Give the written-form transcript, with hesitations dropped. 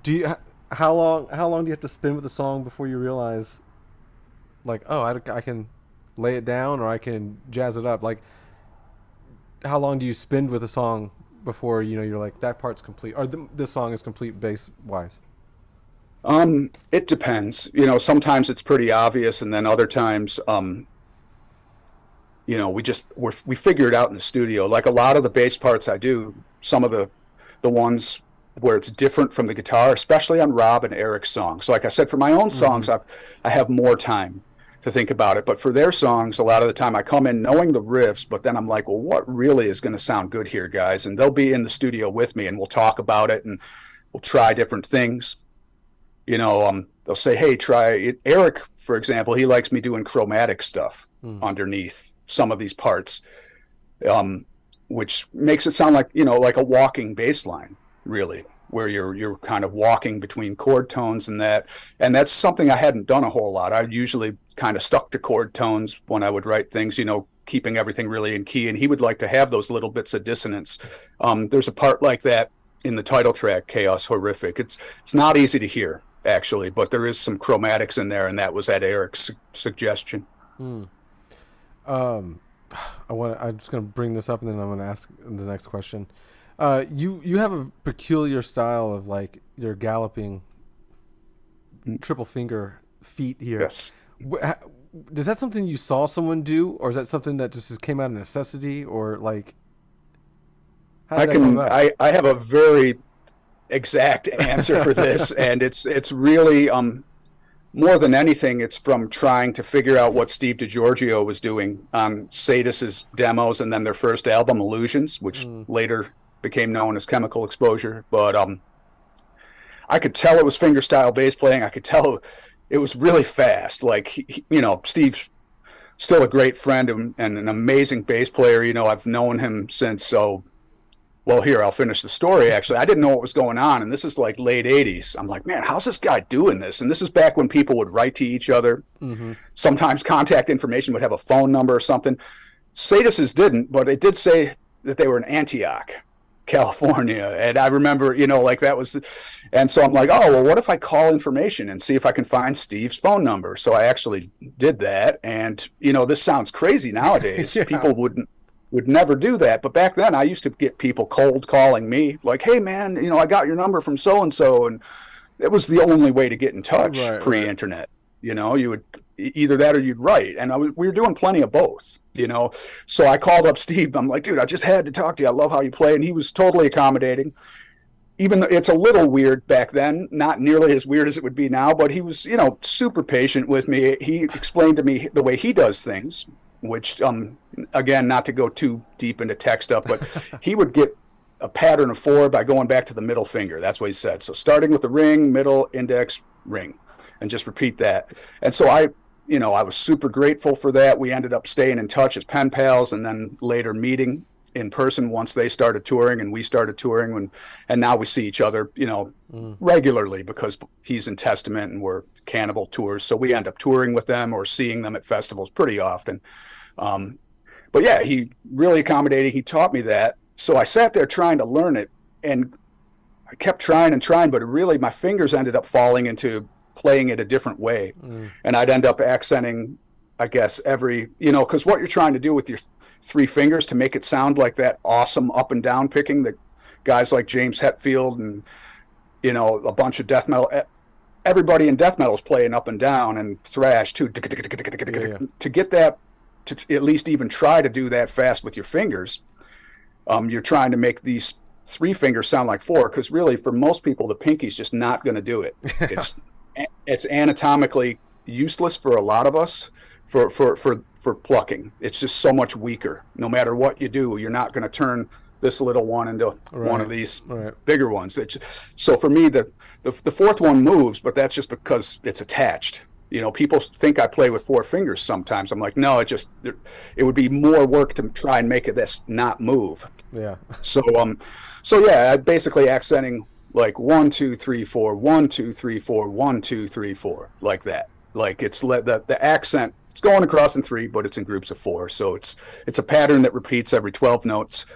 Do you? How long do you have to spin with a song before you realize, like, oh, I can lay it down or I can jazz it up? Like, how long do you spend with a song before you're like that part's complete or this song is complete bass wise? It depends. Sometimes it's pretty obvious, and then other times, we figure it out in the studio. Like a lot of the bass parts I do, some of the ones where it's different from the guitar, especially on Rob and Eric's songs. So like I said, for my own Mm-hmm. songs, I have more time to think about it. But for their songs, a lot of the time I come in knowing the riffs, but then I'm like, well, what really is going to sound good here, guys? And they'll be in the studio with me, and we'll talk about it, and we'll try different things. They'll say, hey, try it. Eric, for example, he likes me doing chromatic stuff Mm. underneath some of these parts, um, which makes it sound like a walking bass line, really, where you're kind of walking between chord tones and that's something I hadn't done a whole lot. I usually kind of stuck to chord tones when I would write things, keeping everything really in key, and he would like to have those little bits of dissonance. There's a part like that in the title track, Chaos Horrific. It's not easy to hear, actually, but there is some chromatics in there, and that was at Eric's suggestion. Mm. Um, I'm just gonna bring this up and then I'm gonna ask the next question. You have a peculiar style of like your galloping triple finger feet here. Yes. Is that something you saw someone do, or is that something that just came out of necessity, or like how I did that come can about? I have a very exact answer for this, and it's really more than anything, it's from trying to figure out what Steve DiGiorgio was doing on Sadis's demos and then their first album, Illusions, which Mm, later became known as Chemical Exposure. But I could tell it was fingerstyle bass playing. I could tell it was really fast. Like, Steve's still a great friend and an amazing bass player. I've known him since, so well, here, I'll finish the story. Actually, I didn't know what was going on. And this is like late 80s. I'm like, man, how's this guy doing this? And this is back when people would write to each other. mm-hmm. Sometimes contact information would have a phone number or something. Sadis's didn't, but it did say that they were in Antioch, California. And I remember, like that was, and so I'm like, oh, well, what if I call information and see if I can find Steve's phone number? So I actually did that. And, this sounds crazy nowadays. Yeah. People would never do that. But back then, I used to get people cold calling me, like, "Hey, man, I got your number from so and so," and it was the only way to get in touch Right. Right. pre-internet. You would either that or you'd write, and we were doing plenty of both. So I called up Steve. I'm like, "Dude, I just had to talk to you. I love how you play," and he was totally accommodating. Even though it's a little weird back then, not nearly as weird as it would be now, but he was, super patient with me. He explained to me the way he does things, which, again, not to go too deep into tech stuff, but he would get a pattern of four by going back to the middle finger. That's what he said. So starting with the ring, middle, index, ring, and just repeat that. And so I was super grateful for that. We ended up staying in touch as pen pals and then later meeting in person once they started touring and we started touring and now we see each other, Mm. regularly because he's in Testament and we're Cannibal tours. So we end up touring with them or seeing them at festivals pretty often. Um, but yeah, he really accommodating. He taught me that. So I sat there trying to learn it and I kept trying and trying, but really my fingers ended up falling into playing it a different way. Mm. And I'd end up accenting, I guess, because what you're trying to do with your three fingers to make it sound like that awesome up and down picking that guys like James Hetfield and, a bunch of death metal, everybody in death metal is playing up and down and thrash too. Yeah. Yeah. To get that, to at least even try to do that fast with your fingers, you're trying to make these three fingers sound like four because really for most people the pinky's just not going to do it. It's it's anatomically useless for a lot of us for plucking. It's just so much weaker. No matter what you do, you're not going to turn this little one into one of Right. these Right. bigger ones. So for me, the fourth one moves, but that's just because it's attached. People think I play with four fingers sometimes. I'm like, no, it would be more work to try and make this not move. Yeah. So so yeah, I basically accenting like 1 2 3 4 1 2 3 4 1 2 3 4 like that. Like the accent it's going across in three, but it's in groups of four. So it's a pattern that repeats every 12 notes.